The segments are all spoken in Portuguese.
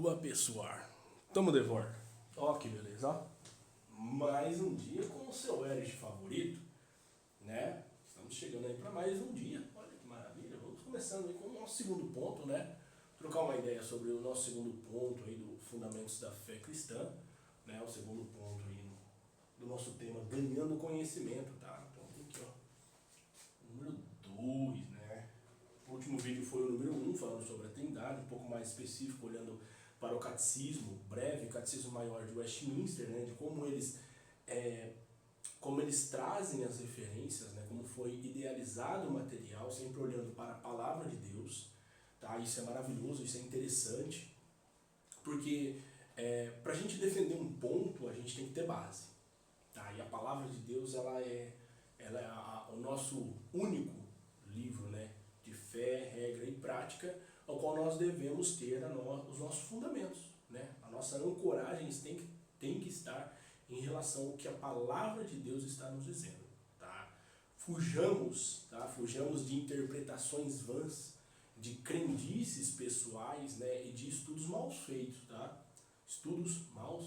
Oba pessoal, tamo de volta. Ó que beleza, ó. Mais um dia com o seu Erich favorito, né? Estamos chegando aí para mais um dia. Olha que maravilha. Vamos começando aí com o nosso segundo ponto, né? Trocar uma ideia sobre o nosso segundo ponto aí do Fundamentos da Fé Cristã, né? O segundo ponto aí do nosso tema ganhando conhecimento, tá? Então aqui, ó. Número 2, né? O último vídeo foi o número 1, falando sobre a Trindade, um pouco mais específico, olhando para o catecismo breve, catecismo maior de Westminster, né, de como eles trazem as referências, né, como foi idealizado o material, sempre olhando para a palavra de Deus. Tá? Isso é maravilhoso, isso é interessante, porque para a gente defender um ponto, a gente tem que ter base. Tá? E a palavra de Deus ela é o nosso único livro, né, de fé, regra e prática, ao qual nós devemos ter os nossos fundamentos, né? A nossa ancoragem tem que estar em relação ao que a palavra de Deus está nos dizendo. Tá? Fujamos de interpretações vãs, de crendices pessoais, né, e de estudos mal feitos. Tá? Estudos mal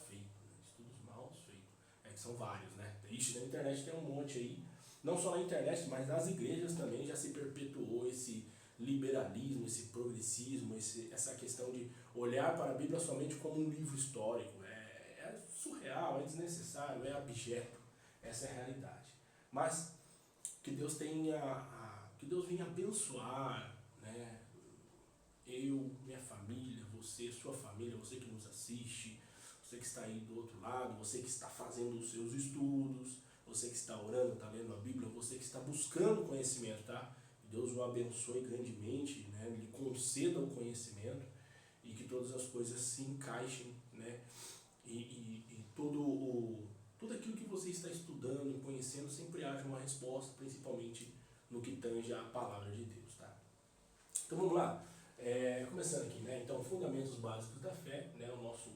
feitos. Né? Estudos mal feitos. Que são vários, né? Ixi, na internet tem um monte aí. Não só na internet, mas nas igrejas também já se perpetuou esse liberalismo, esse progressismo, essa questão de olhar para a Bíblia somente como um livro histórico. É surreal, é desnecessário, é abjeto. Essa é a realidade. Mas que Deus que Deus venha abençoar, né? Eu, minha família, você, sua família, você que nos assiste, você que está aí do outro lado, você que está fazendo os seus estudos, você que está orando, está lendo a Bíblia, você que está buscando conhecimento, tá? Que Deus o abençoe grandemente, né? Lhe conceda o conhecimento e que todas as coisas se encaixem, né? E tudo aquilo que você está estudando e conhecendo sempre haja uma resposta, principalmente no que tange a palavra de Deus, tá? Então vamos lá, começando aqui, né? Então, fundamentos básicos da fé, né? O nosso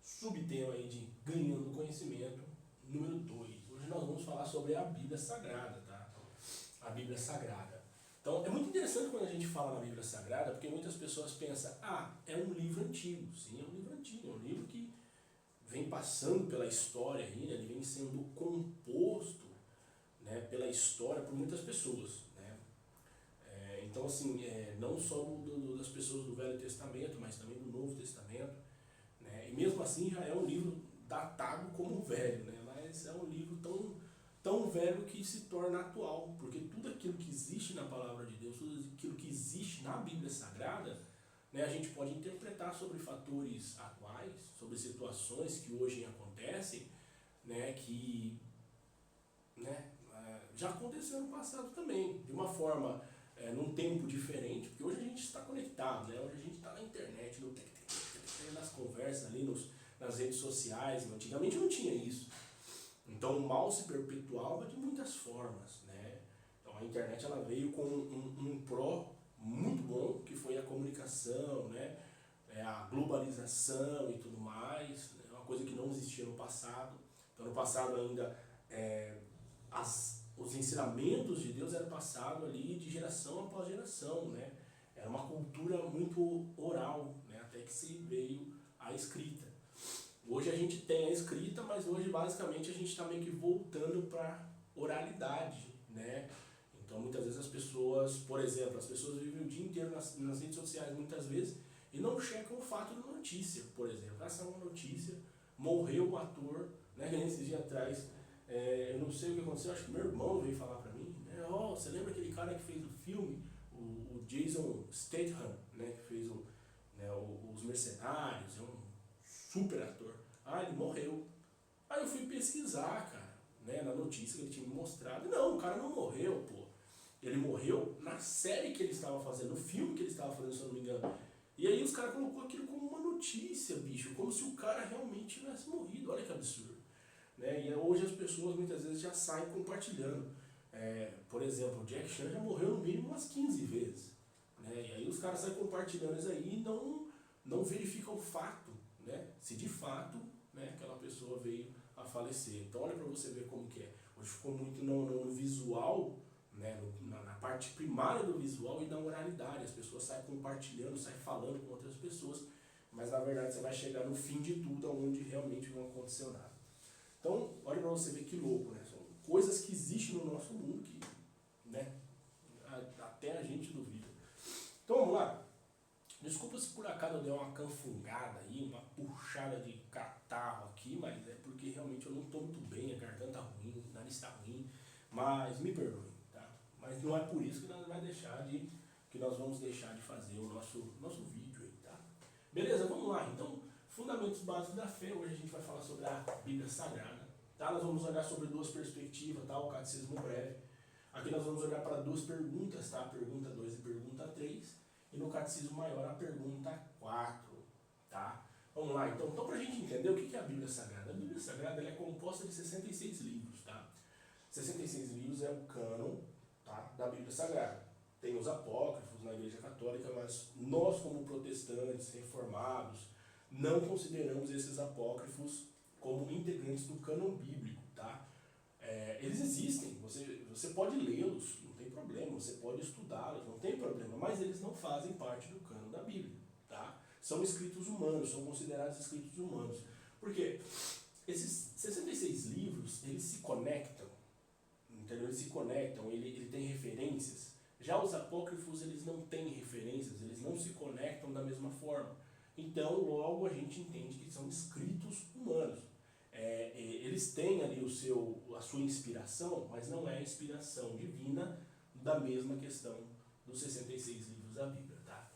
subtema aí de ganhando conhecimento, número 2. Hoje nós vamos falar sobre a Bíblia Sagrada, tá? A Bíblia Sagrada. Então, é muito interessante quando a gente fala na Bíblia Sagrada, porque muitas pessoas pensam, é um livro antigo. Sim, é um livro antigo, é um livro que vem passando pela história aí, né? Ele vem sendo composto, né, pela história por muitas pessoas, né? Então, assim, não só das pessoas do Velho Testamento, mas também do Novo Testamento, né? E mesmo assim já é um livro datado como velho, né? Mas é um livro tão velho que se torna atual, porque tudo aquilo que existe na Palavra de Deus, tudo aquilo que existe na Bíblia Sagrada, né, a gente pode interpretar sobre fatores atuais, sobre situações que hoje acontecem, né, que já aconteceu no passado também, de uma forma, num tempo diferente, porque hoje a gente está conectado, né? Hoje a gente está na internet, nas conversas ali, nas redes sociais. Antigamente não tinha isso. Então o mal se perpetuava de muitas formas, né? Então a internet ela veio com um pró muito bom, que foi a comunicação, né? A globalização e tudo mais, né? Uma coisa que não existia no passado. Então no passado ainda os ensinamentos de Deus eram passados ali de geração após geração, né? Era uma cultura muito oral, né? Até que se veio a escrita. Hoje a gente tem a escrita, mas hoje basicamente a gente está meio que voltando para oralidade, né? Então muitas vezes as pessoas, por exemplo, as pessoas vivem o dia inteiro nas redes sociais muitas vezes e não checam o fato da notícia, por exemplo. Essa é uma notícia, morreu o ator, né? Esses dias atrás, eu não sei o que aconteceu, acho que meu irmão veio falar para mim, né? Você lembra aquele cara que fez o filme, o Jason Statham, né? Que fez Os Mercenários, é um super ator. Ele morreu. Aí eu fui pesquisar, cara, né, na notícia que ele tinha me mostrado. Não, o cara não morreu, pô. Ele morreu na série que ele estava fazendo, no filme que ele estava fazendo, se eu não me engano. E aí os caras colocou aquilo como uma notícia, bicho, como se o cara realmente tivesse morrido. Olha que absurdo. Né? E hoje as pessoas muitas vezes já saem compartilhando. Por exemplo, o Jack Chan já morreu no mínimo umas 15 vezes. Né? E aí os caras saem compartilhando isso aí e não verificam o fato, né? Se de fato, né, aquela pessoa veio a falecer. Então olha para você ver como que é. Hoje ficou muito no visual, né, na parte primária do visual e na oralidade. As pessoas saem compartilhando, saem falando com outras pessoas, mas na verdade você vai chegar no fim de tudo, onde realmente não aconteceu nada. Então, olha para você ver que louco, né? São coisas que existem no nosso mundo que, né, até a gente duvida. Então vamos lá. Desculpa se por acaso eu dei uma canfungada aí, uma puxada de catarro aqui, mas é porque realmente eu não estou muito bem, a garganta ruim, o nariz está ruim, mas me perdoem, tá? Mas não é por isso que nós vamos deixar de fazer o nosso vídeo aí, tá? Beleza, vamos lá. Então, fundamentos básicos da fé. Hoje a gente vai falar sobre a Bíblia Sagrada, tá? Nós vamos olhar sobre duas perspectivas, tá? O catecismo breve. Aqui nós vamos olhar para duas perguntas, tá? Pergunta 2 e pergunta 3. E no catecismo maior a pergunta 4, tá? Vamos lá, então para a gente entender o que é a Bíblia Sagrada. A Bíblia Sagrada ela é composta de 66 livros, tá? 66 livros é o cânon, tá, da Bíblia Sagrada. Tem os apócrifos na Igreja Católica, mas nós como protestantes, reformados, não consideramos esses apócrifos como integrantes do cânon bíblico, tá? Eles existem, você pode lê-los, não tem problema, você pode estudá-los, não tem problema, mas eles não fazem parte do cânon da Bíblia, tá? São escritos humanos, são considerados escritos humanos. Por quê? Esses 66 livros, eles se conectam, entendeu? Eles se conectam, ele tem referências. Já os apócrifos, eles não têm referências, eles não se conectam da mesma forma. Então, logo a gente entende que são escritos humanos. Eles têm ali a sua inspiração, mas não é a inspiração divina da mesma questão dos 66 livros da Bíblia, tá?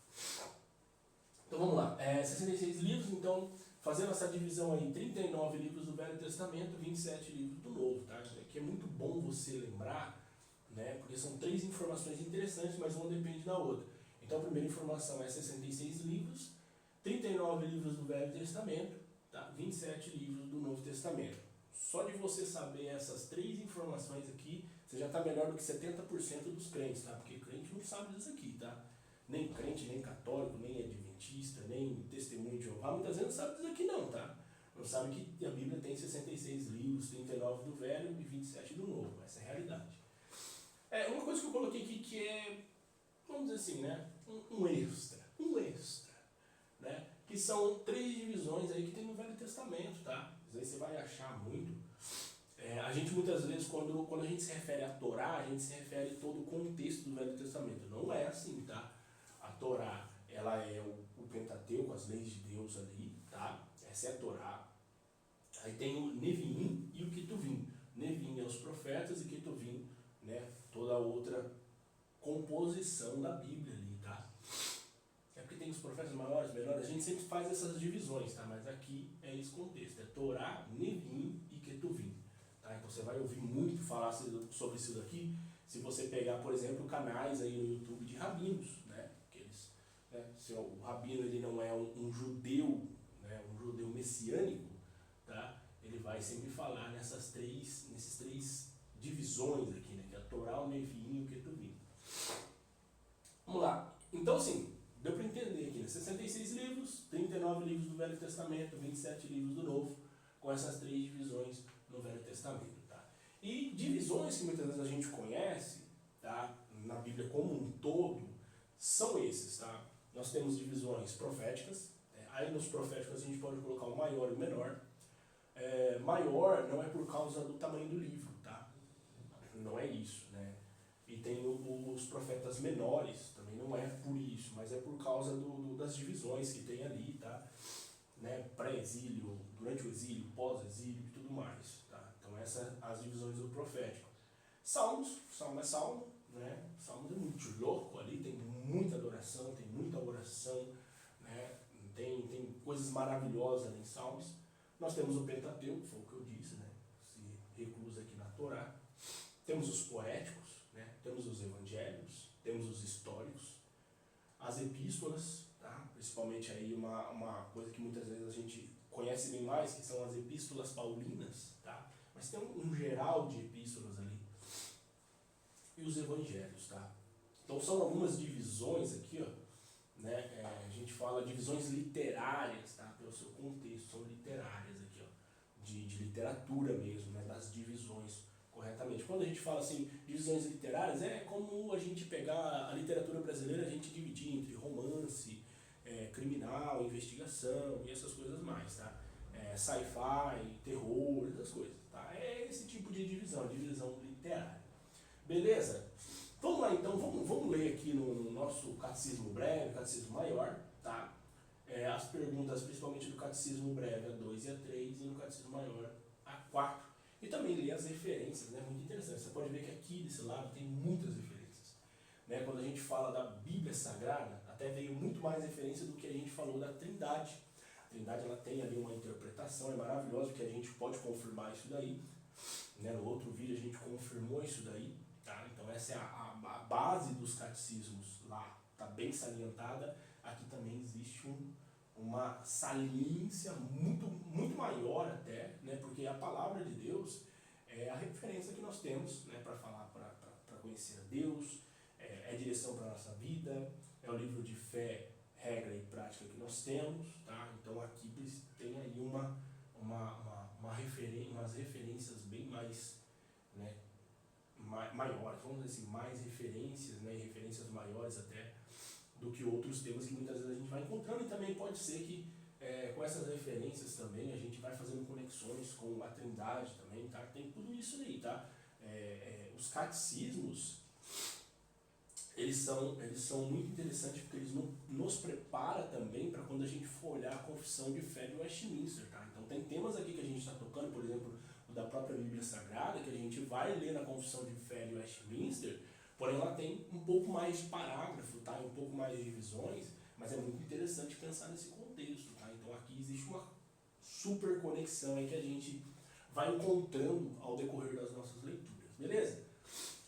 Então vamos lá, 66 livros, então fazendo essa divisão aí, 39 livros do Velho Testamento, 27 livros do Novo, tá? Que é muito bom você lembrar, né? Porque são 3 informações interessantes, mas uma depende da outra. Então a primeira informação é 66 livros, 39 livros do Velho Testamento, tá? 27 livros do Novo Testamento. Só de você saber essas 3 informações aqui, você já está melhor do que 70% dos crentes, tá? Porque crente não sabe disso aqui, tá? Nem crente, nem católico, nem adventista, nem testemunho de Jeová, muitas vezes não sabe disso aqui não, tá? Não sabe que a Bíblia tem 66 livros, 39 do Velho e 27 do Novo. Essa é a realidade. Uma coisa que eu coloquei aqui que é, vamos dizer assim, né? Um extra, né? Que são 3 divisões aí que tem no Velho Testamento, tá? Isso aí você vai achar muito. A gente muitas vezes, quando a gente se refere à Torá, a gente se refere a todo o contexto do Velho Testamento. Não é assim, tá? A Torá, ela é o Pentateuco, as leis de Deus ali, tá? Essa é a Torá. Aí tem o Neviim e o Ketuvim. Neviim é os profetas e Ketuvim, né? Toda a outra composição da Bíblia ali, tá? É porque tem os profetas maiores, menores, a gente sempre faz essas divisões, tá? Mas aqui é esse contexto, é Torá, Neviim e Ketuvim, tá? Então você vai ouvir muito falar sobre isso daqui, se você pegar, por exemplo, canais aí no YouTube de rabinos, né? Se o rabino ele não é um judeu, né? Um judeu messiânico, tá? Ele vai sempre falar nesses três divisões aqui, né? Que é a Torá, o Neviim e o Ketuvim. Vamos lá. Então, assim, deu para entender aqui, né? 66 livros, 39 livros do Velho Testamento, 27 livros do Novo, com essas 3 divisões no Velho Testamento, tá? E divisões que muitas vezes a gente conhece, tá? Na Bíblia como um todo, são esses, tá? Nós temos divisões proféticas, aí nos proféticos a gente pode colocar o maior e o menor. Maior não é por causa do tamanho do livro, tá? Não é isso, né? E tem os profetas menores, também não é por isso, mas é por causa das divisões que tem ali, tá? Né? Pré-exílio, durante o exílio, pós-exílio e tudo mais, tá? Então essas as divisões do profético. Salmo é salmo, né? Salmos é muito louco ali, tem muita adoração, tem muita oração, né? Tem coisas maravilhosas ali em Salmos. Nós temos o Pentateuco, foi o que eu disse, né? Se reclusa aqui na Torá. Temos os poéticos, né? Temos os evangelhos, temos os históricos, as epístolas, tá? Principalmente aí uma coisa que muitas vezes a gente conhece bem mais, que são as epístolas paulinas, tá? Mas tem um geral de epístolas ali. E os evangelhos, tá? Então são algumas divisões aqui, ó, né? A gente fala divisões literárias, tá? Pelo seu contexto, são literárias aqui, ó, de literatura mesmo, né? Das divisões corretamente. Quando a gente fala assim, divisões literárias, é como a gente pegar a literatura brasileira, a gente dividir entre romance, criminal, investigação e essas coisas mais, tá? Sci-fi, terror, essas coisas, tá? É esse tipo de divisão literária. Beleza? Vamos lá então, vamos ler aqui no nosso catecismo breve, catecismo maior, tá? As perguntas, principalmente do catecismo breve, a 2 e a 3, e no catecismo maior, a 4. E também ler as referências, né? Muito interessante. Você pode ver que aqui desse lado tem muitas referências. Né? Quando a gente fala da Bíblia Sagrada, até veio muito mais referência do que a gente falou da Trindade. A Trindade ela tem ali uma interpretação, é maravilhoso, que a gente pode confirmar isso daí. Né? No outro vídeo a gente confirmou isso daí. Tá? Então essa é a base dos catecismos lá, está bem salientada. Aqui também existe uma saliência muito maior até, né? Porque a palavra de Deus é a referência que nós temos, né? Para falar, para conhecer a Deus, é direção para a nossa vida, é o livro de fé, regra e prática que nós temos, tá? Então aqui tem aí umas referências bem mais, né? Maiores, vamos dizer assim, mais referências, né? Referências maiores até do que outros temas que muitas vezes a gente vai encontrando, e também pode ser que com essas referências também a gente vai fazendo conexões com a Trindade também, tá? Tem tudo isso aí, tá? Os catecismos, eles são muito interessantes porque eles nos preparam também para quando a gente for olhar a confissão de fé de Westminster, tá? Então tem temas aqui que a gente está tocando, por exemplo, o da própria Bíblia Sagrada, que a gente vai ler na confissão de fé de Westminster, porém ela tem um pouco mais de parágrafo, tá? Um pouco mais de divisões, mas é muito interessante pensar nesse contexto, tá? Então aqui existe uma super conexão aí que a gente vai encontrando ao decorrer das nossas leituras, beleza?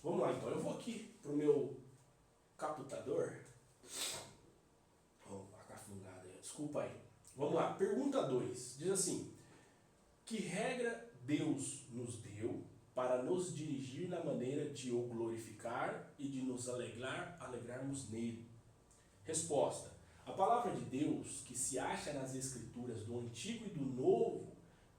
Vamos lá então, eu vou aqui pro meu caputador. A cafungada aí, desculpa aí. Vamos lá, pergunta 2, diz assim: que regra Deus nos deu para nos dirigir na maneira de o glorificar e de nos alegrarmos nele? Resposta: a palavra de Deus, que se acha nas Escrituras do Antigo e do Novo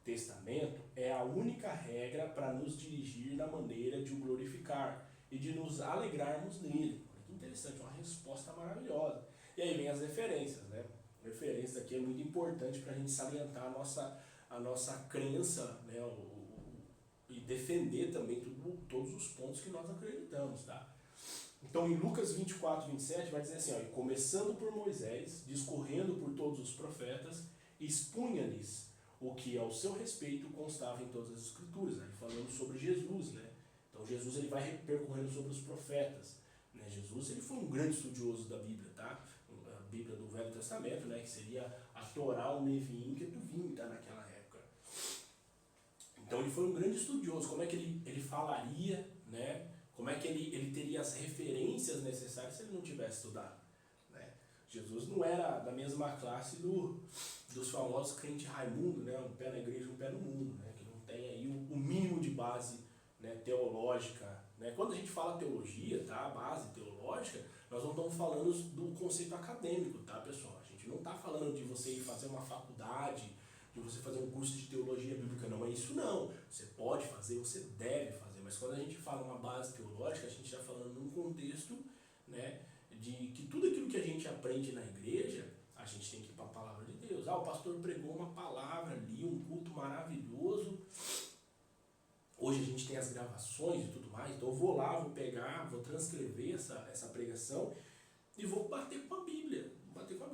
Testamento, é a única regra para nos dirigir na maneira de o glorificar e de nos alegrarmos nele. Olha que interessante, uma resposta maravilhosa. E aí vem as referências, né? Referência aqui é muito importante para a gente salientar a nossa crença, né? E defender também todos os pontos que nós acreditamos, tá? Então, em Lucas 24, 27, vai dizer assim, ó: e começando por Moisés, discorrendo por todos os profetas, expunha-lhes o que ao seu respeito constava em todas as Escrituras, né? Falando sobre Jesus, né? Então, Jesus ele vai percorrendo sobre os profetas, né? Jesus ele foi um grande estudioso da Bíblia, tá? A Bíblia do Velho Testamento, né? Que seria a Torá, o Neviim, que é Tuvim, tá? Naquela época. Então, ele foi um grande estudioso. Como é que ele falaria, né? Como é que ele teria as referências necessárias se ele não tivesse estudado, né? Jesus não era da mesma classe dos famosos crentes Raimundo, né? Um pé na igreja, um pé no mundo, né? Que não tem aí o mínimo de base, né, teológica, né? Quando a gente fala teologia, tá? Base teológica, nós não estamos falando do conceito acadêmico, tá, pessoal? A gente não está falando de você ir fazer uma faculdade, de você fazer um curso de teologia bíblica, não é isso não. Você pode fazer, você deve fazer, mas quando a gente fala uma base teológica, a gente está falando num contexto, né, de que tudo aquilo que a gente aprende na igreja, a gente tem que ir para a palavra de Deus. O pastor pregou uma palavra ali, um culto maravilhoso. Hoje a gente tem as gravações e tudo mais, então eu vou lá, vou pegar, vou transcrever essa pregação e vou bater com a Bíblia.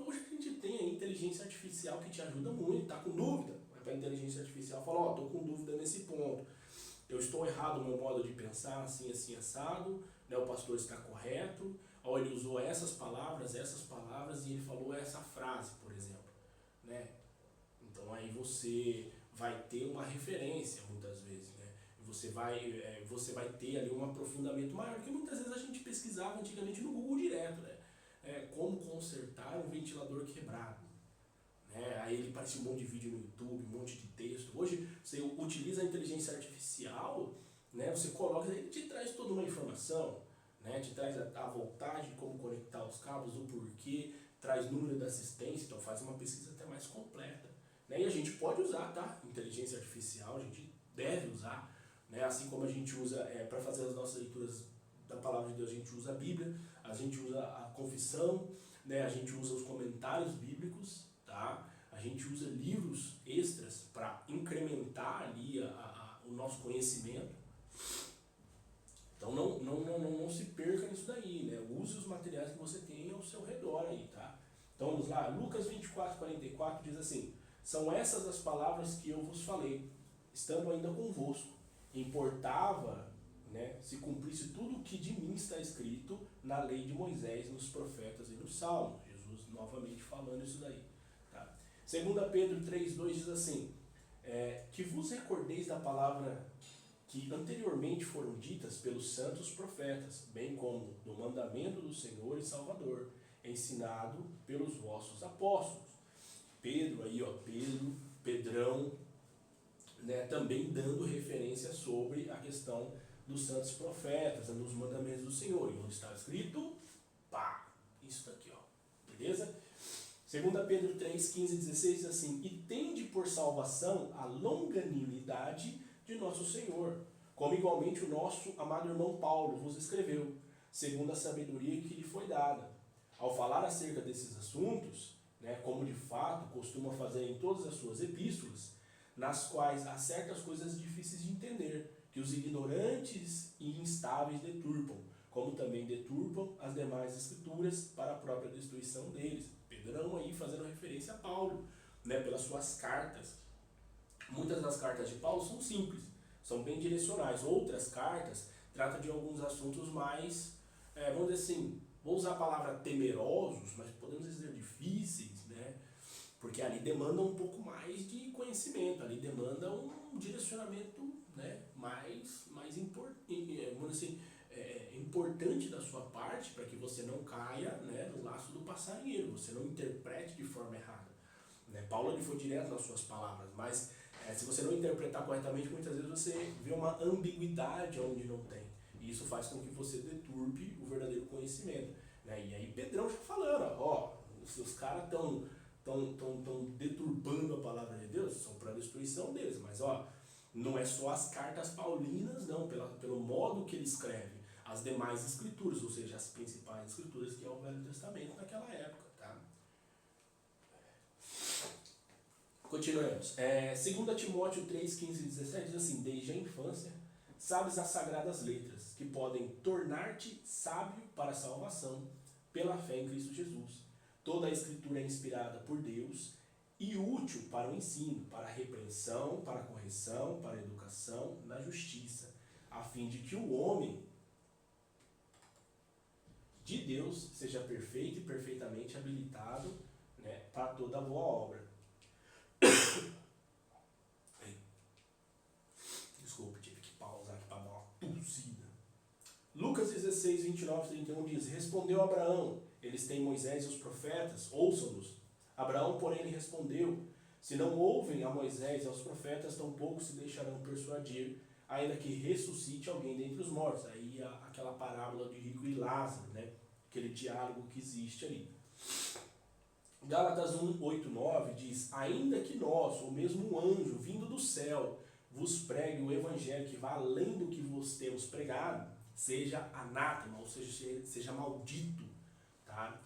Hoje a gente tem a inteligência artificial que te ajuda muito, tá com dúvida? Vai para a inteligência artificial e fala: ó, tô com dúvida nesse ponto. Eu estou errado no meu modo de pensar, assim, assim, assado, né? O pastor está correto. Ó, ele usou essas palavras e ele falou essa frase, por exemplo, né? Então aí você vai ter uma referência muitas vezes, né? Você vai ter ali um aprofundamento maior, que muitas vezes a gente pesquisava antigamente no Google direto, né? Como consertar um ventilador quebrado, né? Aí ele parecia um monte de vídeo no YouTube, um monte de texto. Hoje você utiliza a inteligência artificial, né? Você coloca, ele te traz toda uma informação, né? Te traz a voltagem, como conectar os cabos, o porquê, traz número da assistência, então faz uma pesquisa até mais completa, né? E a gente pode usar, tá? Inteligência artificial, a gente deve usar, né? Assim como a gente usa para fazer as nossas leituras da palavra de Deus, a gente usa a Bíblia, a gente usa a confissão, né? A gente usa os comentários bíblicos, tá? A gente usa livros extras para incrementar ali o nosso conhecimento. Então não se perca nisso daí, né? Use os materiais que você tem ao seu redor aí, tá? Então vamos lá, Lucas 24:44 diz assim: são essas as palavras que eu vos falei, estando ainda convosco. Importava, né, se cumprisse tudo o que de mim está escrito na lei de Moisés, nos profetas e nos salmos. Jesus novamente falando isso daí. Tá? 2 Pedro 3:2 diz assim: que vos recordeis da palavra que anteriormente foram ditas pelos santos profetas, bem como do mandamento do Senhor e Salvador, ensinado pelos vossos apóstolos. Pedro aí, ó, Pedrão, né, também dando referência sobre a questão dos santos profetas, nos mandamentos do Senhor. E onde está escrito, pá, isso daqui, ó, beleza? 2 Pedro 3:15-16 diz assim: e tende por salvação a longanimidade de nosso Senhor, como igualmente o nosso amado irmão Paulo vos escreveu, segundo a sabedoria que lhe foi dada. Ao falar acerca desses assuntos, né, como de fato costuma fazer em todas as suas epístolas, nas quais há certas coisas difíceis de entender, que os ignorantes e instáveis deturpam, como também deturpam as demais escrituras para a própria destruição deles. Pedrão aí fazendo referência a Paulo, né, pelas suas cartas. Muitas das cartas de Paulo são simples, são bem direcionais. Outras cartas tratam de alguns assuntos mais, vamos dizer assim, vou usar a palavra temerosos, mas podemos dizer difíceis, né? Porque ali demanda um pouco mais de conhecimento, ali demanda um direcionamento, né, mais importante da sua parte, para que você não caia, né, no laço do passarinheiro, você não interprete de forma errada. Né? Paulo ele foi direto nas suas palavras, mas se você não interpretar corretamente, muitas vezes você vê uma ambiguidade onde não tem. E isso faz com que você deturpe o verdadeiro conhecimento. Né? E aí Pedrão já falando, ó, os caras estão deturpando a palavra de Deus, são para a destruição deles, mas ó, não é só as cartas paulinas, não, pelo modo que ele escreve, as demais escrituras, ou seja, as principais escrituras que é o Velho Testamento naquela época, tá? Continuamos. 2 Timóteo 3:15-17 diz assim: desde a infância sabes as sagradas letras, que podem tornar-te sábio para a salvação, pela fé em Cristo Jesus. Toda a escritura é inspirada por Deus e útil para o ensino, para a repreensão, para a correção, para a educação na justiça, a fim de que o homem de Deus seja perfeito e perfeitamente habilitado, né, para toda boa obra. Desculpe, tive que pausar aqui para dar uma tossida. Lucas 16:29-31 diz: respondeu Abraão: eles têm Moisés e os profetas, ouçam-nos. Abraão, porém, lhe respondeu: se não ouvem a Moisés e aos profetas, tampouco se deixarão persuadir, ainda que ressuscite alguém dentre os mortos. Aí aquela parábola de rico e Lázaro, né? Aquele diálogo que existe ali. Gálatas 1:8-9 diz: ainda que nós, ou mesmo um anjo vindo do céu, vos pregue o evangelho que vá além do que vos temos pregado, seja anátema, ou seja maldito, tá?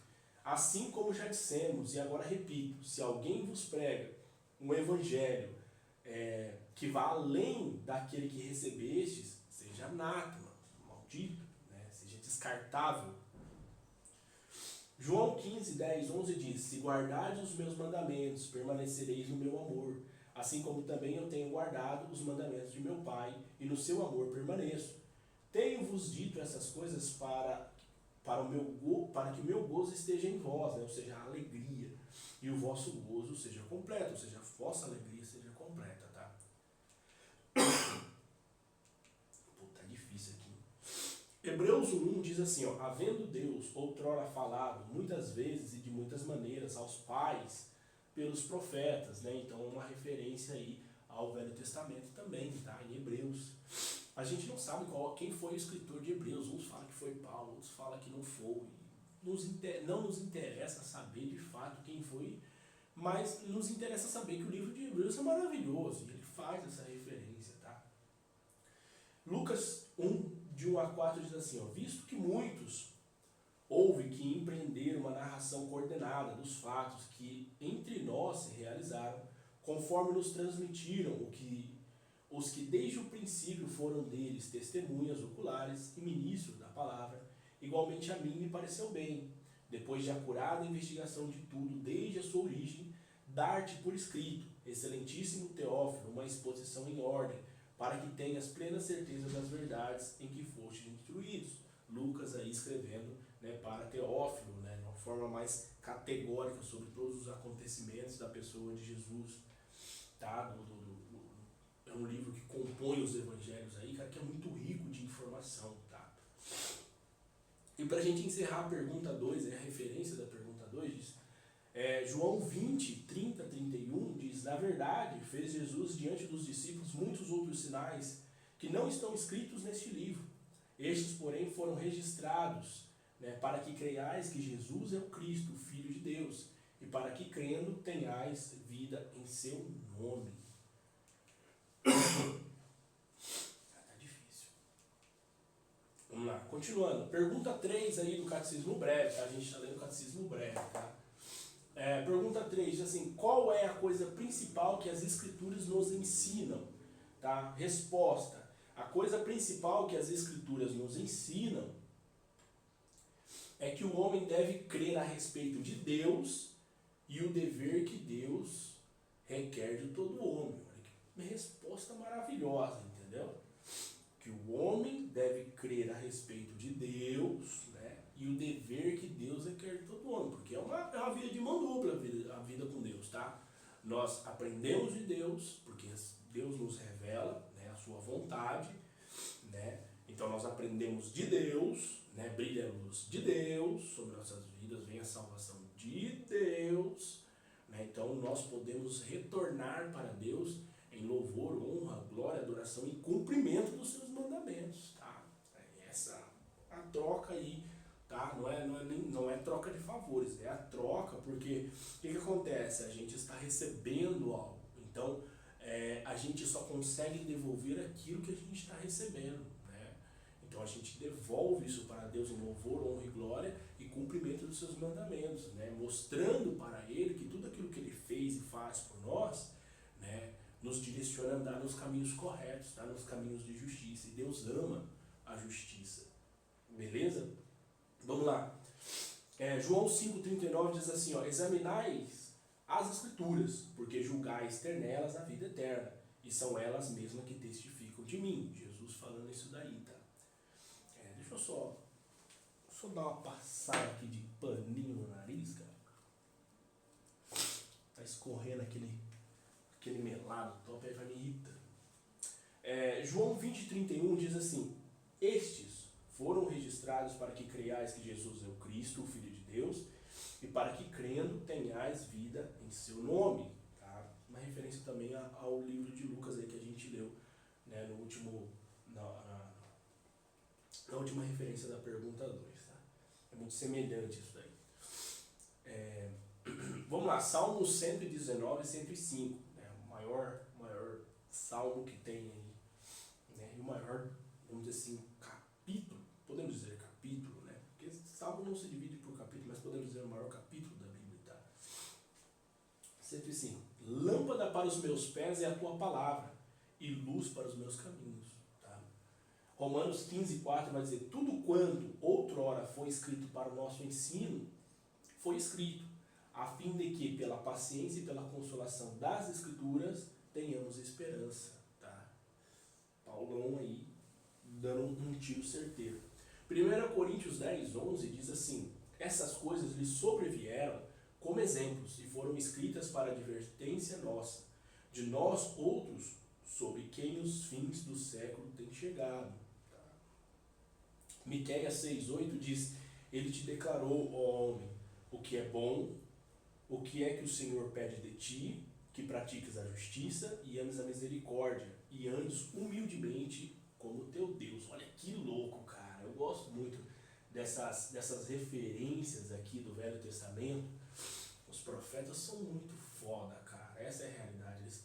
Assim como já dissemos, e agora repito, se alguém vos prega um evangelho que vá além daquele que recebestes, seja anátema, maldito, né? Seja descartável. João 15:10-11 diz: se guardardes os meus mandamentos, permanecereis no meu amor, assim como também eu tenho guardado os mandamentos de meu Pai, e no seu amor permaneço. Tenho-vos dito essas coisas para que o meu gozo esteja em vós, né? Ou seja, a alegria, e o vosso gozo seja completo, ou seja, a vossa alegria seja completa, tá? Tá difícil aqui. Hebreus 1 diz assim, ó: havendo Deus outrora falado muitas vezes e de muitas maneiras aos pais pelos profetas, né? Então uma referência aí ao Velho Testamento também, tá? Em Hebreus. A gente não sabe quem foi o escritor de Hebreus. Uns falam que foi Paulo, outros falam que não foi. Não nos interessa saber de fato quem foi, mas nos interessa saber que o livro de Hebreus é maravilhoso e ele faz essa referência, tá? Lucas 1:1-4 diz assim, ó: visto que muitos houve que empreender uma narração coordenada dos fatos que entre nós se realizaram, conforme nos transmitiram os que desde o princípio foram deles testemunhas oculares e ministros da palavra. Igualmente a mim me pareceu bem, depois de acurada investigação de tudo desde a sua origem, dar-te por escrito, excelentíssimo Teófilo, uma exposição em ordem, para que tenhas plena certeza das verdades em que fostes instruídos. Lucas aí escrevendo, né, para Teófilo, né, de uma forma mais categórica sobre todos os acontecimentos da pessoa de Jesus. Tá? É um livro que compõe os evangelhos aí, cara, que é muito rico de informação. Tá? E para a gente encerrar a pergunta 2, a referência da pergunta 2, diz, João 20, 30, 31, diz, na verdade, fez Jesus diante dos discípulos muitos outros sinais que não estão escritos neste livro. Estes, porém, foram registrados, né, para que creiais que Jesus é o Cristo, o Filho de Deus, e para que, crendo, tenhais vida em seu nome. Tá difícil. Vamos lá, continuando. Pergunta 3 aí do Catecismo Breve, tá? A gente está lendo o Catecismo Breve, tá? Pergunta 3, assim, qual é a coisa principal que as Escrituras nos ensinam? Tá? Resposta, a coisa principal que as Escrituras nos ensinam é que o homem deve crer a respeito de Deus e o dever que Deus requer de todo homem. Olha que resposta maravilhosa, entendeu? Que o homem deve crer a respeito de Deus, né, e o dever que Deus requer de todo homem, porque é uma vida de mão dupla a vida com Deus, tá? Nós aprendemos de Deus, porque Deus nos revela, né, a sua vontade, né? Então nós aprendemos de Deus, né, brilha a luz de Deus sobre nossas vidas, vem a salvação de Deus, né? Então nós podemos retornar para Deus em louvor, honra, glória, adoração e cumprimento dos seus mandamentos, tá? Essa a troca aí, tá? Não é troca de favores, é a troca, porque o que acontece? A gente está recebendo algo, então a gente só consegue devolver aquilo que a gente está recebendo, né? Então a gente devolve isso para Deus em louvor, honra e glória e cumprimento dos seus mandamentos, né? Mostrando para Ele que tudo aquilo que Ele fez e faz por nós, né, nos direciona a andar nos caminhos corretos, tá? Nos caminhos de justiça. E Deus ama a justiça. Beleza? Vamos lá. João 5,39 diz assim, ó, examinais as Escrituras, porque julgais ter nelas a vida eterna, e são elas mesmas que testificam de mim. Jesus falando isso daí, tá? Deixa eu só dar uma passada aqui de paninho no nariz, cara. Tá escorrendo aquele melado top, aí vai me irritando. João 20,31 diz assim, estes foram registrados para que creiais que Jesus é o Cristo, o Filho de Deus, e para que crendo tenhais vida em seu nome. Tá? Uma referência também ao livro de Lucas aí que a gente leu, né, no último, na última referência da pergunta 2. Tá? É muito semelhante isso daí. Vamos lá, Salmo 119 e 105, né, o maior salmo que tem aí, né, e o maior, vamos dizer assim, capítulo, podemos dizer capítulo, né, porque salmo não se divide por capítulo, mas podemos dizer o maior capítulo da Bíblia, tá? 105, lâmpada para os meus pés é a tua palavra, e luz para os meus caminhos, tá? Romanos 15,4 vai dizer, tudo quanto outrora foi escrito para o nosso ensino, foi escrito, a fim de que, pela paciência e pela consolação das Escrituras, tenhamos esperança, tá? Paulão aí, dando um tiro certeiro. 1 Coríntios 10,11 diz assim, essas coisas lhes sobrevieram como exemplos e foram escritas para advertência nossa, de nós outros, sobre quem os fins do século têm chegado. Tá? Miqueias 6,8 diz, ele te declarou, ó homem, o que é bom, o que é que o Senhor pede de ti, que pratiques a justiça e ames a misericórdia, e andes humildemente como teu Deus. Olha que louco, cara. Eu gosto muito dessas referências aqui do Velho Testamento. Os profetas são muito foda, cara. Essa é a realidade. Eles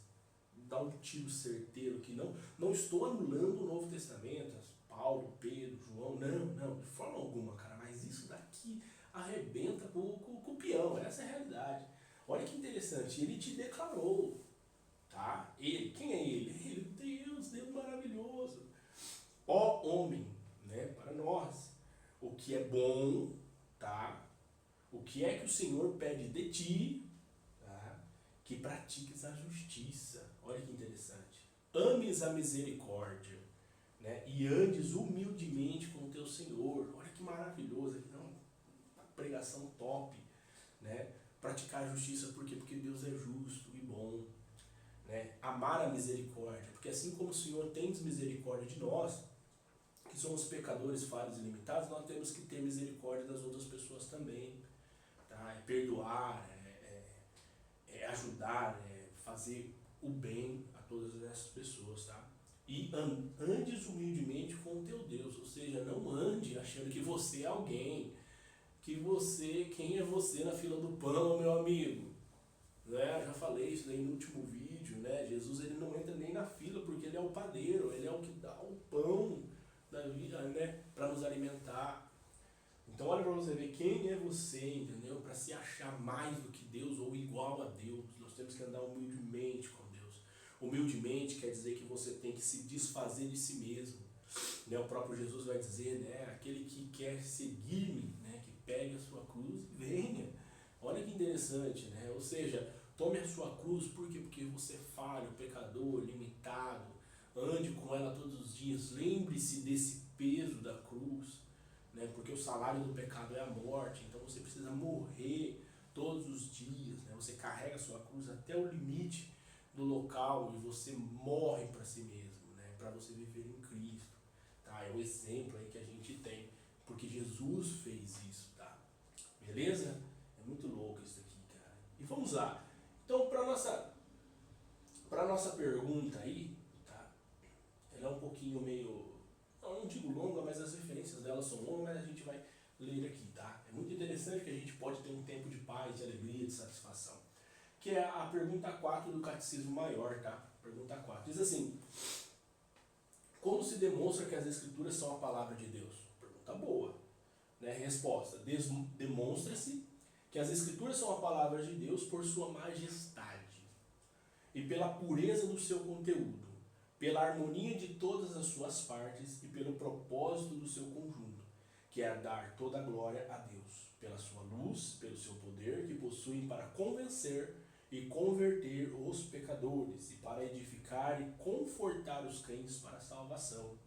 dão um tiro certeiro que não estou anulando o Novo Testamento, Paulo, Pedro, João, não, de forma alguma, cara. Mas isso daqui que arrebenta com o peão, essa é a realidade. Olha que interessante, ele te declarou, tá? Ele, quem é ele? Ele, Deus maravilhoso. Ó homem, né, para nós, o que é bom, tá? O que é que o Senhor pede de ti, tá? Que pratiques a justiça. Olha que interessante. Ames a misericórdia, né? E andes humildemente com o teu Senhor. Olha que maravilhoso. É uma pregação top, né? Praticar a justiça, por quê? Porque Deus é justo e bom, né? Amar a misericórdia, porque assim como o Senhor tem misericórdia de nós, que somos pecadores, falhos e limitados, nós temos que ter misericórdia das outras pessoas também, tá? É perdoar, ajudar, fazer o bem a todas essas pessoas, tá? E andes humildemente com o teu Deus, ou seja, não ande achando que você é alguém, quem é você na fila do pão, meu amigo? Né? Já falei isso daí no último vídeo, né? Jesus, ele não entra nem na fila porque ele é o padeiro, ele é o que dá o pão da vida, né? Para nos alimentar. Então olha para você ver quem é você, entendeu? Para se achar mais do que Deus ou igual a Deus, nós temos que andar humildemente com Deus. Humildemente quer dizer que você tem que se desfazer de si mesmo, né? O próprio Jesus vai dizer, né? Aquele que quer seguir-me, né? Que pegue a sua cruz e venha. Olha que interessante, né? Ou seja, tome a sua cruz, por quê? Porque você é falho, pecador, limitado, ande com ela todos os dias, lembre-se desse peso da cruz, né? Porque o salário do pecado é a morte, então você precisa morrer todos os dias, né? Você carrega a sua cruz até o limite do local e você morre para si mesmo, né? Para você viver em Cristo, tá? É o exemplo aí que a gente tem, porque Jesus fez isso, tá? Beleza? É muito louco isso aqui, cara. E vamos lá. Então, para nossa pergunta aí, tá? Ela é um pouquinho meio, não digo longa, mas as referências dela são longas, mas a gente vai ler aqui, tá? É muito interessante que a gente pode ter um tempo de paz, de alegria, de satisfação. Que é a pergunta 4 do Catecismo Maior, tá? Pergunta 4. Diz assim: como se demonstra que as Escrituras são a palavra de Deus? Pergunta boa, né? Resposta: demonstra-se que as Escrituras são a palavra de Deus por sua majestade e pela pureza do seu conteúdo, pela harmonia de todas as suas partes e pelo propósito do seu conjunto, que é dar toda a glória a Deus, pela sua luz, pelo seu poder que possuem para convencer e converter os pecadores e para edificar e confortar os crentes para a salvação.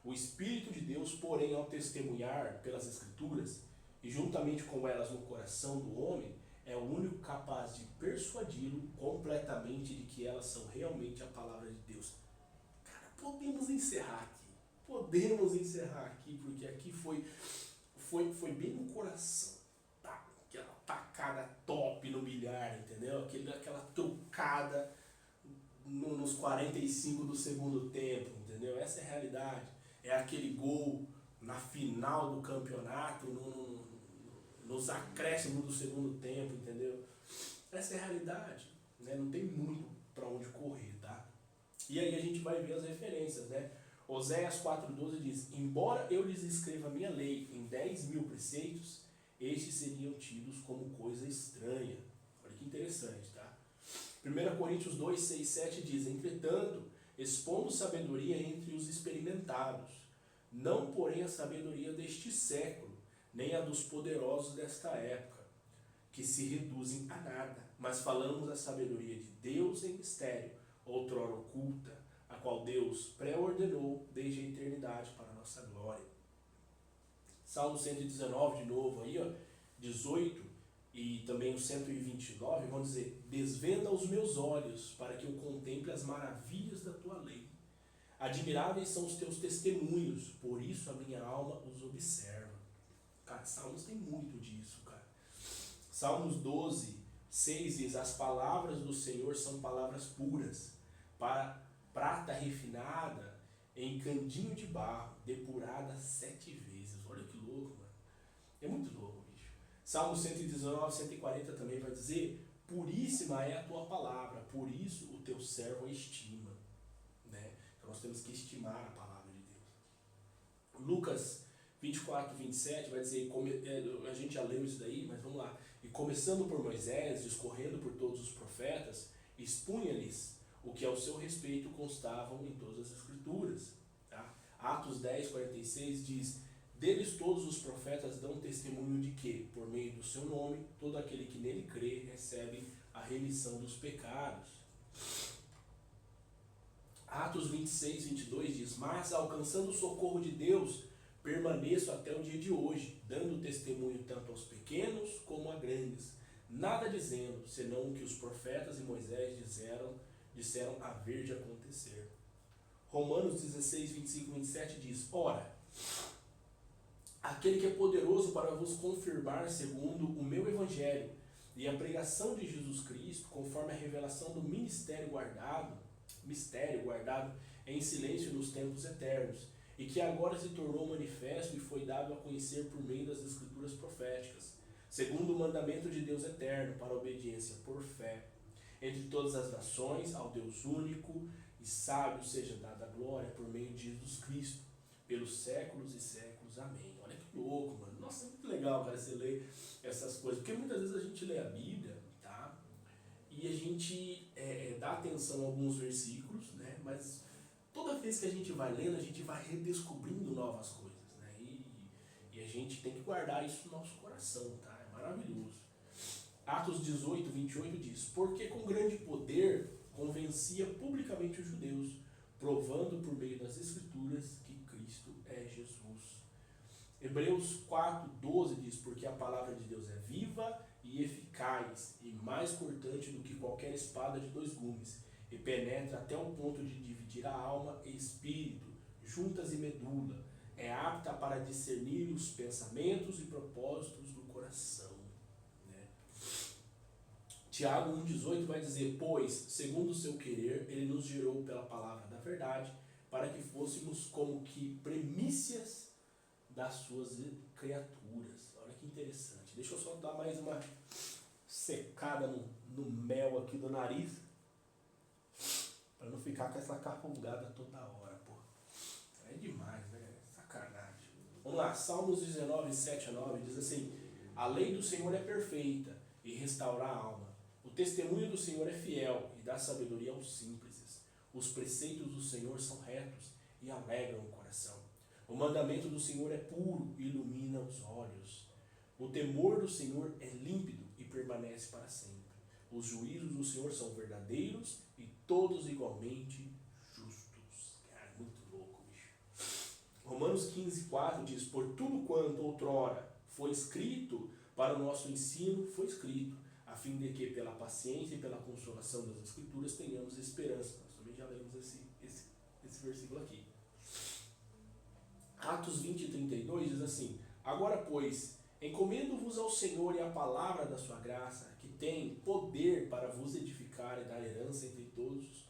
O Espírito de Deus, porém, ao testemunhar pelas Escrituras e juntamente com elas no coração do homem, é o único capaz de persuadi-lo completamente de que elas são realmente a palavra de Deus. Cara, podemos encerrar aqui. Podemos encerrar aqui, porque aqui foi bem no coração. Tá? Aquela tacada top no bilhar, entendeu? Aquela trucada nos 45 do segundo tempo, entendeu? Essa é a realidade. É aquele gol na final do campeonato, nos acréscimos do segundo tempo, entendeu? Essa é a realidade, né? Não tem muito para onde correr, tá? E aí a gente vai ver as referências, né? Oséias 4,12 diz: embora eu lhes escreva minha lei em 10.000 preceitos, estes seriam tidos como coisa estranha. Olha que interessante, tá? 1 Coríntios 2, 6, 7 diz: entretanto, expondo sabedoria entre os experimentados, não porém a sabedoria deste século, nem a dos poderosos desta época, que se reduzem a nada, mas falamos a sabedoria de Deus em mistério, outrora oculta, a qual Deus pré-ordenou desde a eternidade para a nossa glória. Salmo 119, de novo, aí, ó, 18 e também o 129, vão dizer: desvenda os meus olhos para que eu contemple as maravilhas da tua lei. Admiráveis são os teus testemunhos, por isso a minha alma os observa. Cara, Salmos tem muito disso, cara. Salmos 12, 6 diz: as palavras do Senhor são palavras puras, para prata refinada em candinho de barro, depurada 7 vezes. Olha que louco, mano. É muito louco, bicho. Salmo 119, 140 também vai dizer: puríssima é a tua palavra, por isso o teu servo a estima. Né? Então nós temos que estimar a palavra de Deus. Lucas 24, 27 vai dizer, a gente já leu isso daí, mas vamos lá. E começando por Moisés, discorrendo por todos os profetas, expunha-lhes o que ao seu respeito constavam em todas as escrituras. Tá? Atos 10, 46 diz, deles todos os profetas dão testemunho de que, por meio do seu nome, todo aquele que nele crê recebe a remissão dos pecados. Atos 26, 22 diz, mas alcançando o socorro de Deus, permaneço até o dia de hoje, dando testemunho tanto aos pequenos como a grandes, nada dizendo, senão o que os profetas e Moisés disseram haver de acontecer. Romanos 16, 25 e 27 diz, ora, aquele que é poderoso para vos confirmar segundo o meu evangelho e a pregação de Jesus Cristo, conforme a revelação do mistério guardado em silêncio nos tempos eternos, e que agora se tornou manifesto e foi dado a conhecer por meio das escrituras proféticas, segundo o mandamento de Deus eterno, para a obediência por fé, entre todas as nações, ao Deus único e sábio seja dada a glória por meio de Jesus Cristo, pelos séculos e séculos. Amém. Olha que louco, mano. Nossa, é muito legal, cara, você ler essas coisas, porque muitas vezes a gente lê a Bíblia, tá? E a gente dá atenção a alguns versículos, né? Mas toda vez que a gente vai lendo, a gente vai redescobrindo novas coisas, né? E a gente tem que guardar isso no nosso coração, tá? É maravilhoso. Atos 18, 28 diz, porque com grande poder convencia publicamente os judeus, provando por meio das escrituras que Cristo é Jesus. Hebreus 4, 12 diz, porque a palavra de Deus é viva e eficaz, e mais cortante do que qualquer espada de dois gumes, e penetra até o ponto de dividir a alma e espírito, juntas e medula, é apta para discernir os pensamentos e propósitos do coração. Né? Tiago 1,18 vai dizer, pois, segundo o seu querer, ele nos gerou pela palavra da verdade, para que fôssemos como que primícias das suas criaturas. Olha que interessante. Deixa eu só dar mais uma secada no mel aqui do nariz, para não ficar com essa capungada toda hora, pô. É demais, né? Sacanagem. Vamos lá, Salmos 19, 7 a 9 diz assim, a lei do Senhor é perfeita e restaura a alma. O testemunho do Senhor é fiel e dá sabedoria aos simples. Os preceitos do Senhor são retos e alegram o coração. O mandamento do Senhor é puro e ilumina os olhos. O temor do Senhor é límpido e permanece para sempre. Os juízos do Senhor são verdadeiros e todos igualmente justos. Cara, muito louco, bicho. Romanos 15, 4 diz, por tudo quanto outrora foi escrito para o nosso ensino, foi escrito, a fim de que pela paciência e pela consolação das Escrituras tenhamos esperança. Nós também já lemos esse versículo aqui. Atos 20, 32 diz assim, agora, pois, encomendo-vos ao Senhor e à palavra da sua graça, que tem poder para vos edificar e dar herança entre todos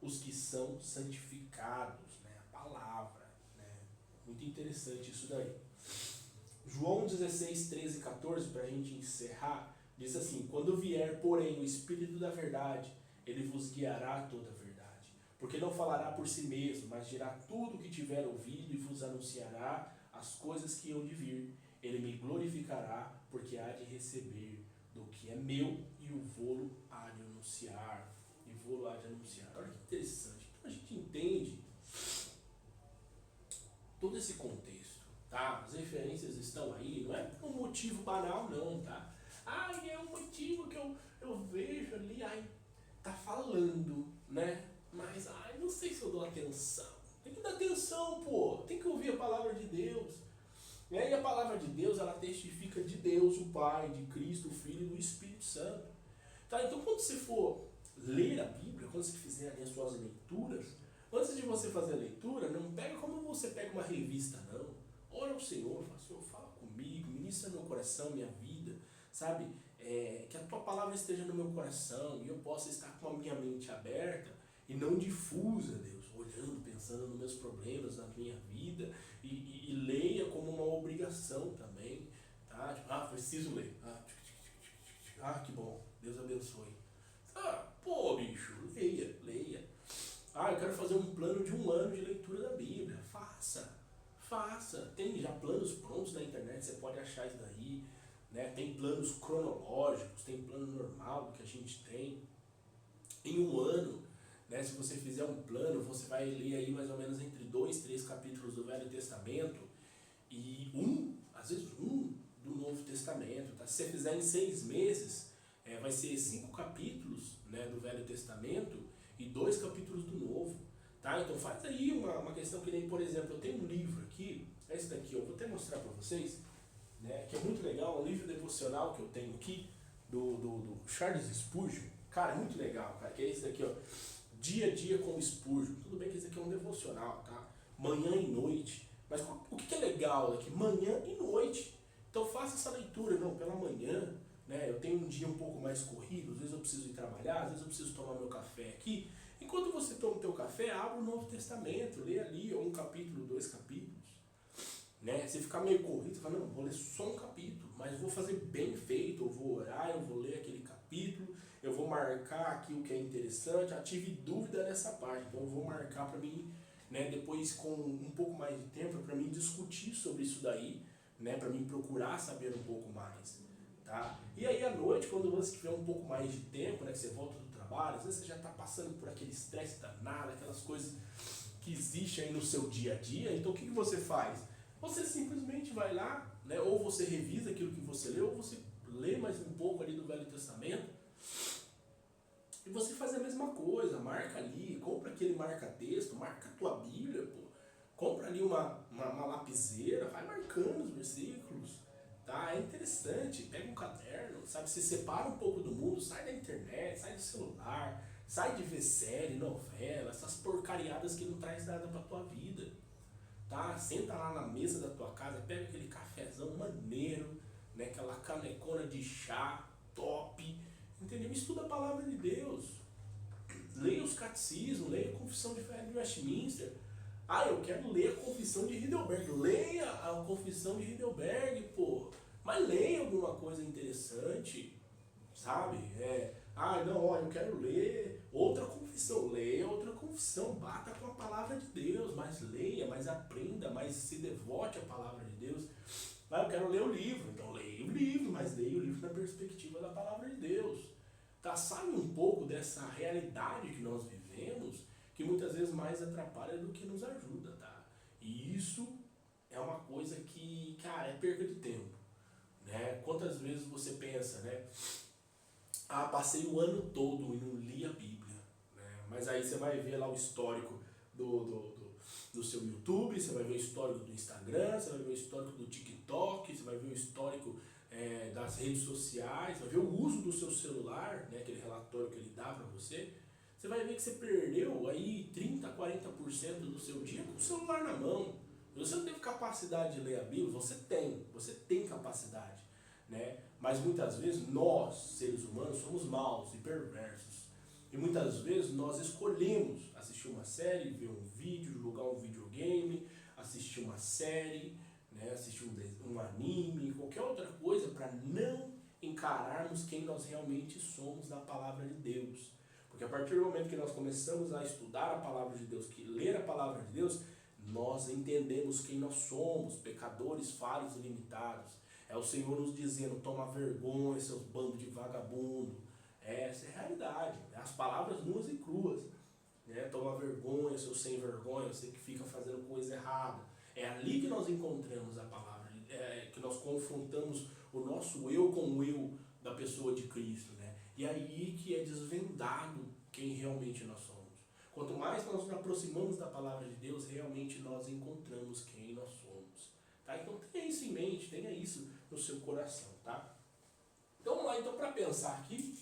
os que são santificados. Né? A palavra. Né? Muito interessante isso daí. João 16, 13 e 14, para a gente encerrar, diz assim, quando vier, porém, o Espírito da verdade, ele vos guiará a toda a verdade. Porque não falará por si mesmo, mas dirá tudo o que tiver ouvido e vos anunciará as coisas que hão de vir. Ele me glorificará, porque há de receber do que é meu e o vô-lo há de anunciar. Olha que interessante. Então a gente entende todo esse contexto, tá? As referências estão aí, não é por um motivo banal não, tá? É um motivo que eu vejo ali, tá falando, né? Mas, não sei se eu dou atenção. Tem que dar atenção, pô. Tem que ouvir a palavra de Deus. E aí a palavra de Deus, ela testifica de Deus, o Pai, de Cristo, o Filho e do Espírito Santo. Tá? Então, quando você for ler a Bíblia, quando você fizer ali as suas leituras, antes de você fazer a leitura, não pega como você pega uma revista, não. Ora ao Senhor, fala, Senhor, fala comigo, ministra meu coração, minha vida, sabe? Que a tua palavra esteja no meu coração e eu possa estar com a minha mente aberta e não difusa, Deus, olhando, pensando nos meus problemas, na minha vida, e leia como uma obrigação também, tá? Tipo, preciso ler. Que bom, Deus abençoe. Pô, bicho, leia. Eu quero fazer um plano de 1 ano de leitura da Bíblia. faça. Tem já planos prontos na internet, você pode achar isso daí, né? Tem planos cronológicos, tem plano normal que a gente tem. Em um ano, né, se você fizer um plano, você vai ler aí mais ou menos entre 2, 3 capítulos do Velho Testamento e às vezes do Novo Testamento. Tá? Se você fizer em 6 meses, vai ser 5 capítulos, né, do Velho Testamento e 2 capítulos do Novo. Tá? Então faz aí uma questão que nem, por exemplo, eu tenho um livro aqui, esse daqui, eu vou até mostrar para vocês, né, que é muito legal, um livro devocional que eu tenho aqui, do Charles Spurgeon. Cara, é muito legal, cara, que é esse daqui, ó, Dia a Dia com o Spurgeon. Tudo bem que esse aqui é um devocional, tá? Manhã e noite. Mas o que é legal aqui? Manhã e noite. Então faça essa leitura, não, pela manhã, né? Eu tenho um dia um pouco mais corrido, às vezes eu preciso ir trabalhar, às vezes eu preciso tomar meu café aqui. Enquanto você toma o teu café, abre o Novo Testamento, lê ali um capítulo, 2 capítulos. Né? Se ficar meio corrido, você fala, não, vou ler só um capítulo, mas vou fazer bem feito, eu vou orar, eu vou ler aquele capítulo, eu vou marcar aqui o que é interessante. Eu tive dúvida nessa parte, então eu vou marcar para mim, né, depois com um pouco mais de tempo, para mim discutir sobre isso daí, né, para mim procurar saber um pouco mais. Tá? E aí à noite, quando você tiver um pouco mais de tempo, né, que você volta do trabalho, às vezes você já está passando por aquele estresse danado, aquelas coisas que existem aí no seu dia a dia, então o que você faz? Você simplesmente vai lá, né, ou você revisa aquilo que você leu, ou você lê mais um pouco ali do Velho Testamento, e você faz a mesma coisa, marca ali, compra aquele marca-texto, marca a tua Bíblia, pô. Compra ali uma lapiseira, vai marcando os versículos, tá? É interessante, pega um caderno, sabe? Se separa um pouco do mundo, sai da internet, sai do celular, sai de ver série, novela, essas porcariadas que não traz nada pra tua vida. Tá? Senta lá na mesa da tua casa, pega aquele cafezão maneiro, né? Aquela canecona de chá top, entendeu? Estuda a palavra de Deus, leia os catecismos, leia a Confissão de Fé de Westminster. Ah, eu quero ler a Confissão de Heidelberg, leia a Confissão de Heidelberg, pô, mas leia alguma coisa interessante, sabe? Não, ó, eu quero ler outra confissão, leia outra confissão, bata com a palavra de Deus, mas leia, mas aprenda, mas se devote à palavra de Deus. Ah, eu quero ler o livro, então leia o livro, mas leia o livro na perspectiva da palavra de Deus. Tá? Sabe um pouco dessa realidade que nós vivemos, que muitas vezes mais atrapalha do que nos ajuda, tá? E isso é uma coisa que, cara, é perda de tempo, né? Quantas vezes você pensa, né? Ah, passei o ano todo e não li a Bíblia, né? Mas aí você vai ver lá o histórico do seu YouTube, você vai ver o histórico do Instagram, você vai ver o histórico do TikTok, você vai ver o histórico das redes sociais, vai ver o uso do seu celular, né? Aquele relatório que ele dá para você. Você vai ver que você perdeu aí 30%, 40% do seu dia com o celular na mão. Você não teve capacidade de ler a Bíblia, você tem capacidade, né? Mas muitas vezes nós, seres humanos, somos maus e perversos. E muitas vezes nós escolhemos assistir uma série, ver um vídeo, jogar um videogame, assistir uma série, né? Assistir um anime, qualquer outra coisa, para não encararmos quem nós realmente somos na palavra de Deus. Porque a partir do momento que nós começamos a estudar a palavra de Deus, que ler a palavra de Deus, nós entendemos quem nós somos, pecadores, falhos e limitados. É o Senhor nos dizendo, toma vergonha, seus bandos de vagabundo. Essa é a realidade. As palavras nuas e cruas. Né? Toma vergonha, seu sem vergonha, você que fica fazendo coisa errada. É ali que nós encontramos a palavra, que nós confrontamos o nosso eu com o eu da pessoa de Cristo. Né? E aí que é desvendado quem realmente nós somos. Quanto mais nós nos aproximamos da palavra de Deus, realmente nós encontramos quem nós somos. Tá? Então tenha isso em mente, tenha isso no seu coração. Tá? Então vamos lá, então, para pensar aqui,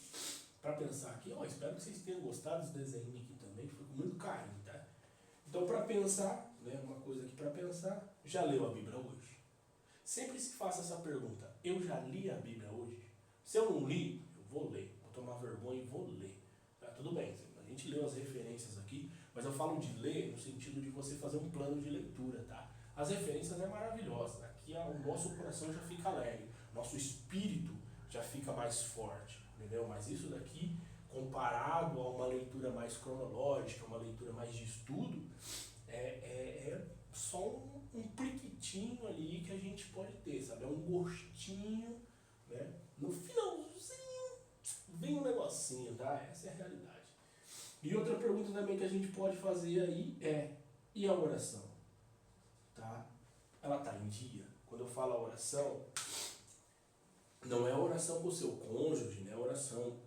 espero que vocês tenham gostado desse desenho aqui também, foi com muito carinho. Tá? Então para pensar, né, uma coisa aqui para pensar, já leu a Bíblia hoje? Sempre se faça essa pergunta, eu já li a Bíblia hoje? Se eu não li, eu vou ler, vou tomar vergonha e vou ler. Tá? Tudo bem, a gente leu as referências aqui, mas eu falo de ler no sentido de você fazer um plano de leitura, tá? As referências é maravilhosa, aqui o nosso coração já fica alegre, nosso espírito já fica mais forte, entendeu? Mas isso daqui, comparado a uma leitura mais cronológica, uma leitura mais de estudo, só um priquitinho ali que a gente pode ter, sabe? É um gostinho, né? No finalzinho vem um negocinho, tá? Essa é a realidade. E outra pergunta também que a gente pode fazer aí é, e a oração? Tá? Ela tá em dia? Quando eu falo a oração, não é a oração com o seu cônjuge, não é a oração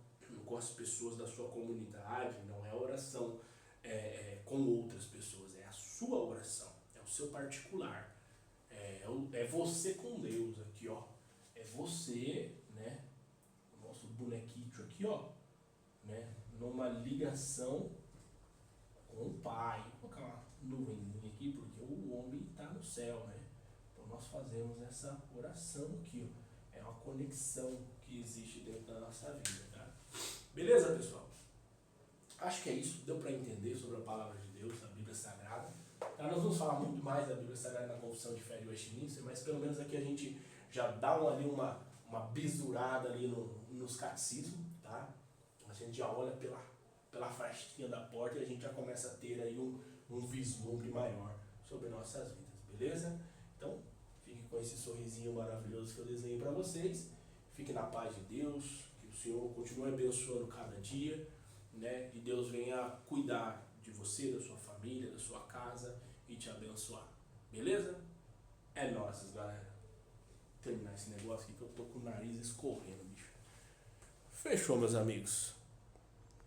com as pessoas da sua comunidade, não é a oração com outras pessoas, é a sua oração, é o seu particular, é você com Deus aqui, ó, é você, né, o nosso bonequinho aqui, ó, né, numa ligação com o Pai. Vou colocar uma nuvenzinha aqui porque o homem está no céu, né? Então nós fazemos essa oração aqui, ó. É uma conexão que existe dentro da nossa vida, tá? Beleza, pessoal? Acho que é isso. Deu para entender sobre a palavra de Deus, a Bíblia Sagrada. Tá? Nós vamos falar muito mais da Bíblia Sagrada na Confissão de Fé de Westminster, mas pelo menos aqui a gente já dá uma bisurada ali nos catecismos, tá? A gente já olha pela faixinha da porta e a gente já começa a ter aí um vislumbre maior sobre nossas vidas, beleza? Então, fique com esse sorrisinho maravilhoso que eu desenhei para vocês. Fique na paz de Deus, que o Senhor continue abençoando cada dia, né? E Deus venha cuidar de você, da sua família, da sua casa e te abençoar, beleza? É nóis, galera. Terminar esse negócio aqui que eu tô com o nariz escorrendo, bicho. Fechou, meus amigos.